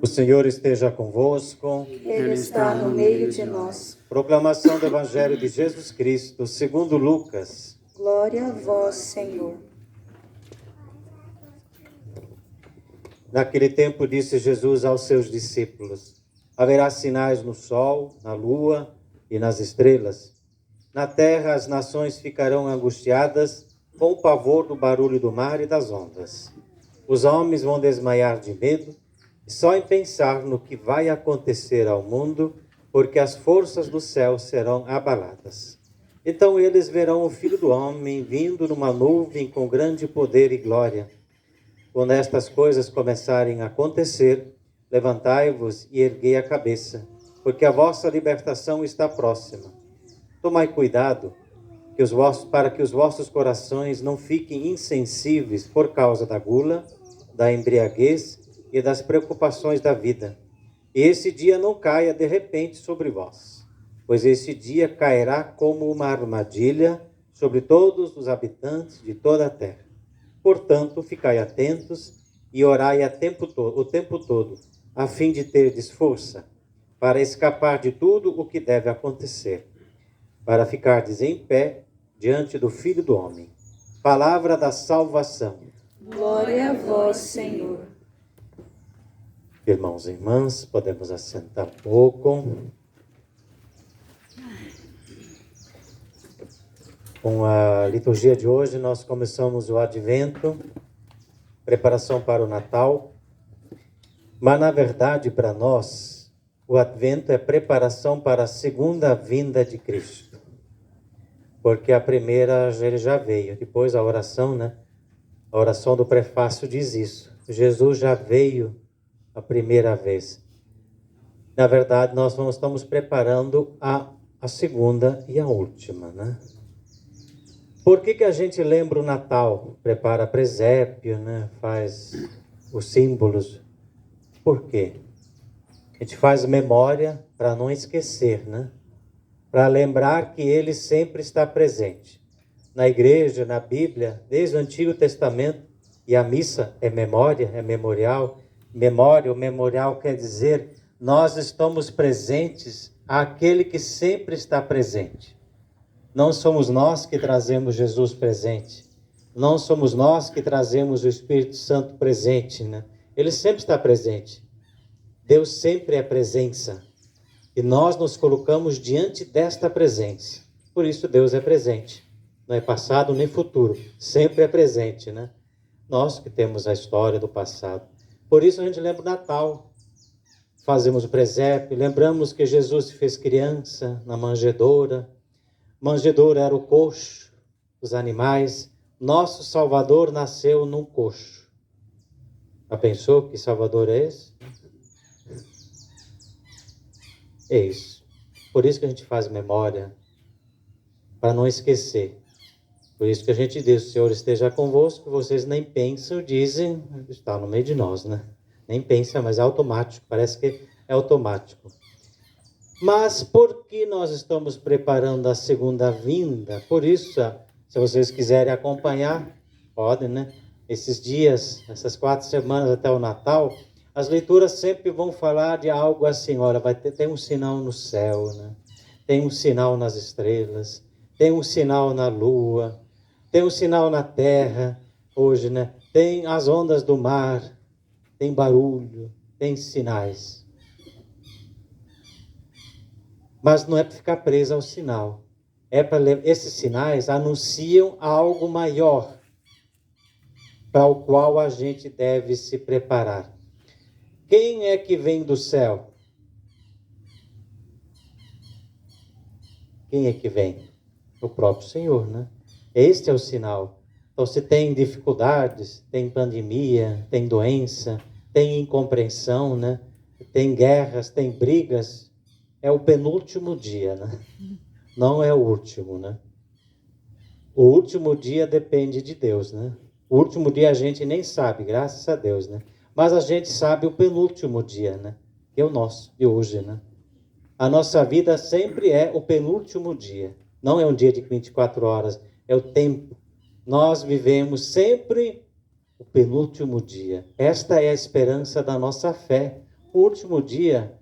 O Senhor esteja convosco. Ele está no meio de nós. Proclamação do Evangelho de Jesus Cristo, segundo Lucas. Glória a vós, Senhor. Naquele tempo disse Jesus aos seus discípulos: haverá sinais no sol, na lua e nas estrelas. Na terra as nações ficarão angustiadas com o pavor do barulho do mar e das ondas. Os homens vão desmaiar de medo, só em pensar no que vai acontecer ao mundo, porque as forças do céu serão abaladas. Então eles verão o Filho do Homem vindo numa nuvem com grande poder e glória. Quando estas coisas começarem a acontecer, levantai-vos e erguei a cabeça, porque a vossa libertação está próxima. Tomai cuidado para que os vossos corações não fiquem insensíveis por causa da gula, da embriaguez e das preocupações da vida. E esse dia não caia de repente sobre vós, pois esse dia cairá como uma armadilha sobre todos os habitantes de toda a terra. Portanto, ficai atentos e orai o tempo todo, a fim de terdes força para escapar de tudo o que deve acontecer, para ficardes em pé diante do Filho do Homem. Palavra da salvação. Glória a vós, Senhor. Irmãos e irmãs, podemos assentar um pouco. Com a liturgia de hoje, nós começamos o Advento, preparação para o Natal. Mas, na verdade, para nós, o Advento é preparação para a segunda vinda de Cristo. Porque a primeira ele já veio. Depois a oração, né? A oração do prefácio diz isso. Jesus já veio a primeira vez. Na verdade, nós não estamos preparando a segunda e a última, né? Por que a gente lembra o Natal? Prepara presépio, né? Faz os símbolos. Por quê? A gente faz memória para não esquecer, né? Para lembrar que Ele sempre está presente. Na igreja, na Bíblia, desde o Antigo Testamento, e a missa é memória, é memorial. Memória, o memorial quer dizer, nós estamos presentes àquele que sempre está presente. Não somos nós que trazemos Jesus presente. Não somos nós que trazemos o Espírito Santo presente, né? Ele sempre está presente. Deus sempre é presença. E nós nos colocamos diante desta presença. Por isso Deus é presente. Não é passado nem futuro. Sempre é presente, né? Nós que temos a história do passado. Por isso a gente lembra o Natal, fazemos o presépio, lembramos que Jesus se fez criança na manjedoura. Manjedoura era o coxo dos animais. Nosso Salvador nasceu num coxo. Já pensou que Salvador é esse? É isso. Por isso que a gente faz memória, para não esquecer. Por isso que a gente diz, o Senhor esteja convosco, vocês nem pensam, dizem, está no meio de nós, né? Nem pensa, mas é automático, parece que é automático. Mas por que nós estamos preparando a segunda vinda? Por isso, se vocês quiserem acompanhar, podem, né? Esses dias, essas 4 semanas até o Natal, as leituras sempre vão falar de algo assim, olha, tem um sinal no céu, né? Tem um sinal nas estrelas, tem um sinal na lua, tem um sinal na terra, hoje, né? Tem as ondas do mar, tem barulho, tem sinais. Mas não é para ficar preso ao sinal. Esses sinais anunciam algo maior, para o qual a gente deve se preparar. Quem é que vem do céu? Quem é que vem? O próprio Senhor, né? Este é o sinal. Então, se tem dificuldades, tem pandemia, tem doença, tem incompreensão, né? Tem guerras, tem brigas, é o penúltimo dia, né? Não é o último, né? O último dia depende de Deus, né? O último dia a gente nem sabe, graças a Deus, né? Mas a gente sabe o penúltimo dia, né? Que é o nosso, de hoje, né? A nossa vida sempre é o penúltimo dia. Não é um dia de 24 horas, é o tempo. Nós vivemos sempre o penúltimo dia. Esta é a esperança da nossa fé. O último dia,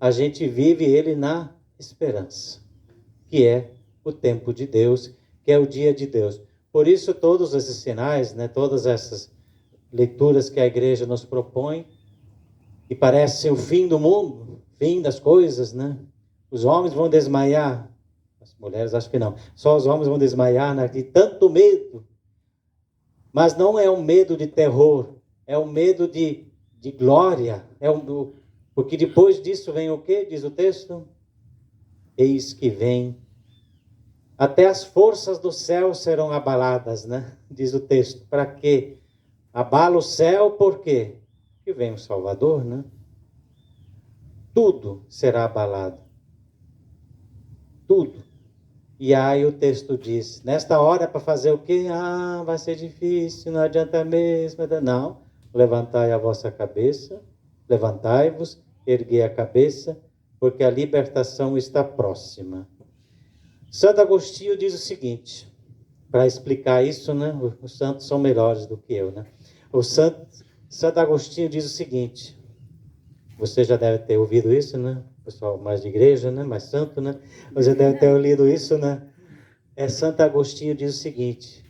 a gente vive ele na esperança, que é o tempo de Deus, que é o dia de Deus. Por isso, todos esses sinais, né, todas essas leituras que a igreja nos propõe, e parece o fim do mundo, fim das coisas, né? Os homens vão desmaiar, as mulheres acho que não, só os homens vão desmaiar, né, de tanto medo. Mas não é um medo de terror, é um medo de glória, porque depois disso vem o quê? Diz o texto? Eis que vem, até as forças do céu serão abaladas, né? Diz o texto. Para quê? Abala o céu, por quê? Porque vem o Salvador, né? Tudo será abalado. Tudo. E aí o texto diz, nesta hora é para fazer o quê? Ah, vai ser difícil, não adianta mesmo. Não, levantai a vossa cabeça, levantai-vos, erguei a cabeça, porque a libertação está próxima. Santo Agostinho diz o seguinte, para explicar isso, né? Os santos são melhores do que eu, né? Santo Agostinho diz o seguinte, você já deve ter ouvido isso, né? Pessoal mais de igreja, né? Mais santo, né? Você deve ter lido isso, né? Santo Agostinho diz o seguinte,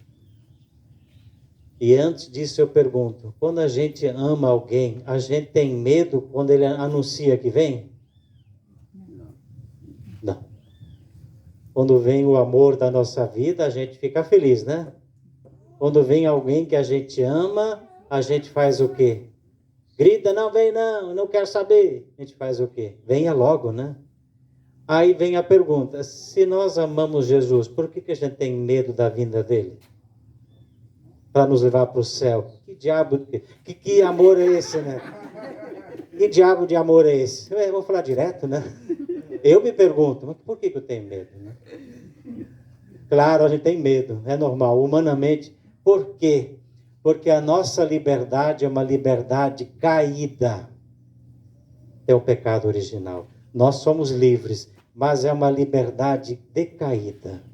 e antes disso eu pergunto, quando a gente ama alguém, a gente tem medo quando ele anuncia que vem? Não. Quando vem o amor da nossa vida, a gente fica feliz, né? Quando vem alguém que a gente ama, a gente faz o quê? Grita, não vem não, não quero saber. A gente faz o quê? Venha logo, né? Aí vem a pergunta, se nós amamos Jesus, por que a gente tem medo da vinda dele? Para nos levar para o céu. Que diabo, que amor é esse, né? Que diabo de amor é esse? Eu vou falar direto, né? Eu me pergunto, mas por que eu tenho medo, né? Claro, a gente tem medo, é normal, humanamente. Por quê? Porque a nossa liberdade é uma liberdade caída. É o pecado original. Nós somos livres, mas é uma liberdade decaída.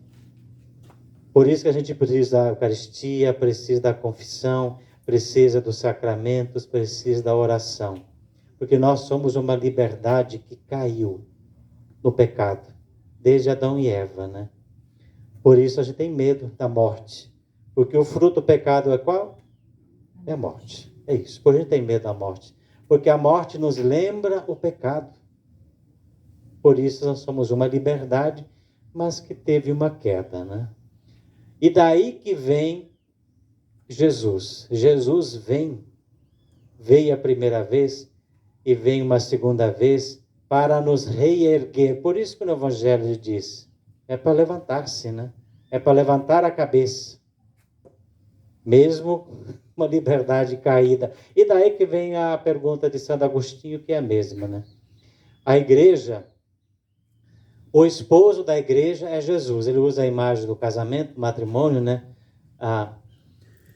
Por isso que a gente precisa da Eucaristia, precisa da confissão, precisa dos sacramentos, precisa da oração. Porque nós somos uma liberdade que caiu no pecado, desde Adão e Eva, né? Por isso a gente tem medo da morte. Porque o fruto do pecado é qual? É a morte. É isso. Por isso a gente tem medo da morte. Porque a morte nos lembra o pecado. Por isso nós somos uma liberdade, mas que teve uma queda, né? E daí que vem Jesus. Jesus veio a primeira vez e vem uma segunda vez para nos reerguer. Por isso que no Evangelho diz, é para levantar-se, né? É para levantar a cabeça. Mesmo uma liberdade caída. E daí que vem a pergunta de Santo Agostinho, que é a mesma, né? A igreja, o esposo da igreja é Jesus. Ele usa a imagem do casamento, do matrimônio, né?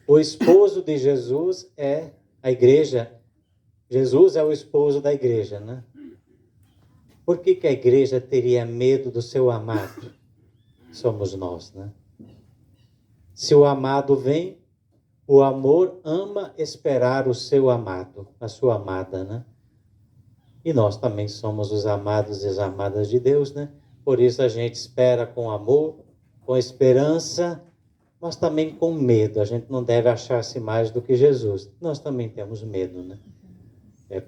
O esposo de Jesus é a igreja. Jesus é o esposo da igreja, né? Por que a igreja teria medo do seu amado? Somos nós, né? Se o amado vem, o amor ama esperar o seu amado, a sua amada, né? E nós também somos os amados e as amadas de Deus, né? Por isso a gente espera com amor, com esperança, mas também com medo. A gente não deve achar-se mais do que Jesus. Nós também temos medo, né?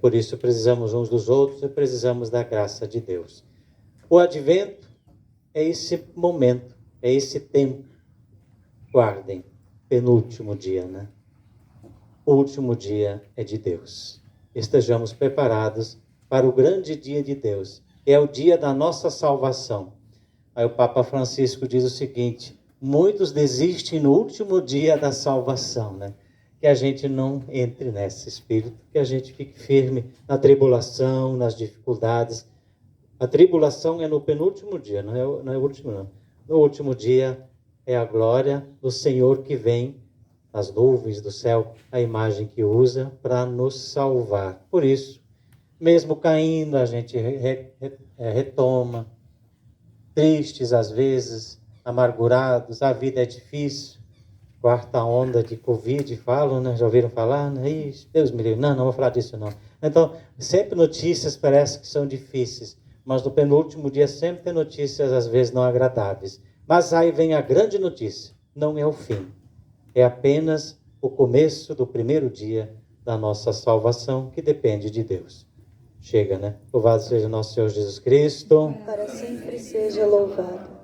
Por isso precisamos uns dos outros e precisamos da graça de Deus. O advento é esse momento, é esse tempo. Guardem, penúltimo dia, né? O último dia é de Deus. Estejamos preparados para o grande dia de Deus. É o dia da nossa salvação. Aí o Papa Francisco diz o seguinte, muitos desistem no último dia da salvação, né? Que a gente não entre nesse espírito, que a gente fique firme na tribulação, nas dificuldades. A tribulação é no penúltimo dia, não é o último, não. No último dia é a glória do Senhor que vem nas nuvens do céu, a imagem que usa para nos salvar. Por isso, mesmo caindo, a gente retoma, tristes às vezes, amargurados, a vida é difícil. Quarta onda de Covid, falam, né? Já ouviram falar? Né? Ixi, Deus me livre. Não vou falar disso não. Então, sempre notícias parece que são difíceis, mas no penúltimo dia sempre tem notícias às vezes não agradáveis. Mas aí vem a grande notícia, não é o fim. É apenas o começo do primeiro dia da nossa salvação, que depende de Deus. Chega, né? Louvado seja nosso Senhor Jesus Cristo. Para sempre seja louvado.